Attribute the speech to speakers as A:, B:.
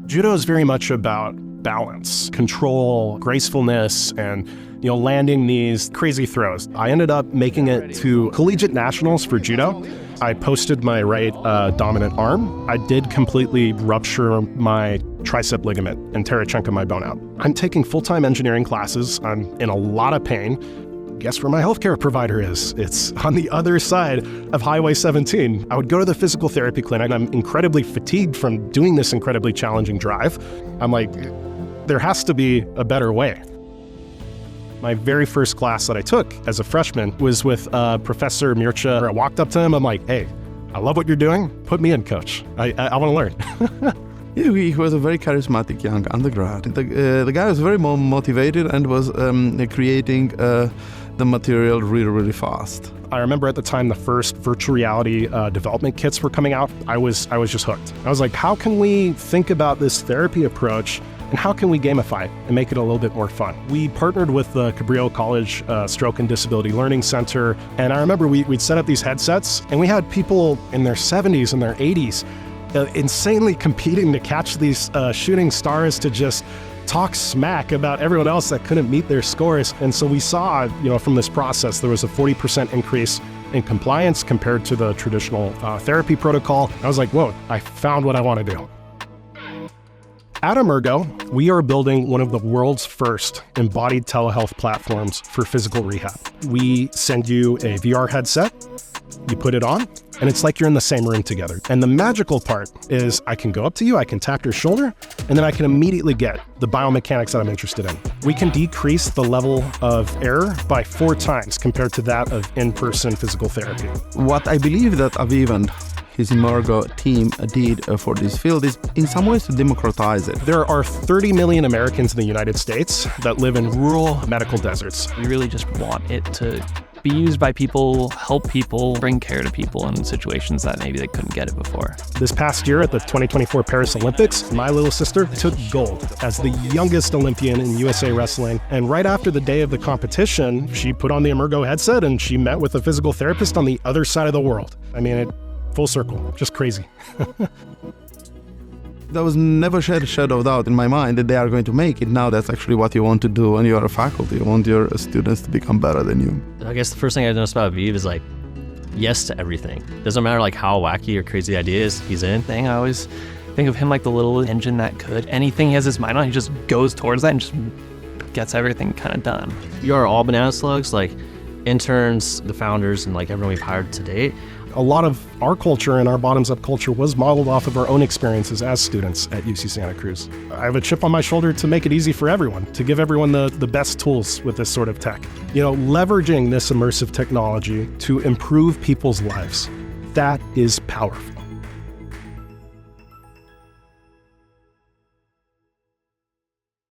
A: Judo is very much about balance, control, gracefulness, and landing these crazy throws. I ended up making it to collegiate nationals for judo. I posted my right dominant arm. I did completely rupture my tricep ligament and tear a chunk of my bone out. I'm taking full-time engineering classes. I'm in a lot of pain. Guess where my healthcare provider is? It's on the other side of Highway 17. I would go to the physical therapy clinic. I'm incredibly fatigued from doing this incredibly challenging drive. I'm like, there has to be a better way. My very first class that I took as a freshman was with Professor Mircha. I walked up to him, I'm like, hey, I love what you're doing. Put me in, coach. I want to learn.
B: He was a very charismatic young undergrad. The guy was very motivated and was creating the material really, really fast.
A: I remember at the time the first virtual reality development kits were coming out. I was just hooked. I was like, how can we think about this therapy approach and how can we gamify it and make it a little bit more fun? We partnered with the Cabrillo College Stroke and Disability Learning Center. And I remember we'd set up these headsets and we had people in their 70s and their 80s insanely competing to catch these shooting stars to just talk smack about everyone else that couldn't meet their scores. And so we saw, from this process, there was a 40% increase in compliance compared to the traditional therapy protocol. I was like, whoa, I found what I want to do. At Emergo, we are building one of the world's first embodied telehealth platforms for physical rehab. We send you a VR headset, you put it on, and it's like you're in the same room together. And the magical part is I can go up to you, I can tap your shoulder, and then I can immediately get the biomechanics that I'm interested in. We can decrease the level of error by 4 times compared to that of in-person physical therapy.
B: What I believe that Aviv and his Emergo team did for this field is in some ways to democratize it.
A: There are 30 million Americans in the United States that live in rural medical deserts.
C: We really just want it to be used by people, help people, bring care to people in situations that maybe they couldn't get it before.
A: This past year at the 2024 Paris Olympics, my little sister took gold as the youngest Olympian in USA wrestling. And right after the day of the competition, she put on the Emergo headset and she met with a physical therapist on the other side of the world. I mean, full circle, just crazy.
B: There was never a shadow of doubt in my mind that they are going to make it. Now that's actually what you want to do when you're a faculty. You want your students to become better than you.
D: I guess the first thing I noticed about Aviv is yes to everything. Doesn't matter how wacky or crazy the idea is, he's in.
C: I always think of him like the little engine that could. Anything he has his mind on, he just goes towards that and just gets everything kind of done.
D: You are all banana slugs, interns, the founders, and everyone we've hired to date.
A: A lot of our culture and our bottoms-up culture was modeled off of our own experiences as students at UC Santa Cruz. I have a chip on my shoulder to make it easy for everyone, to give everyone the best tools with this sort of tech. Leveraging this immersive technology to improve people's lives, that is powerful.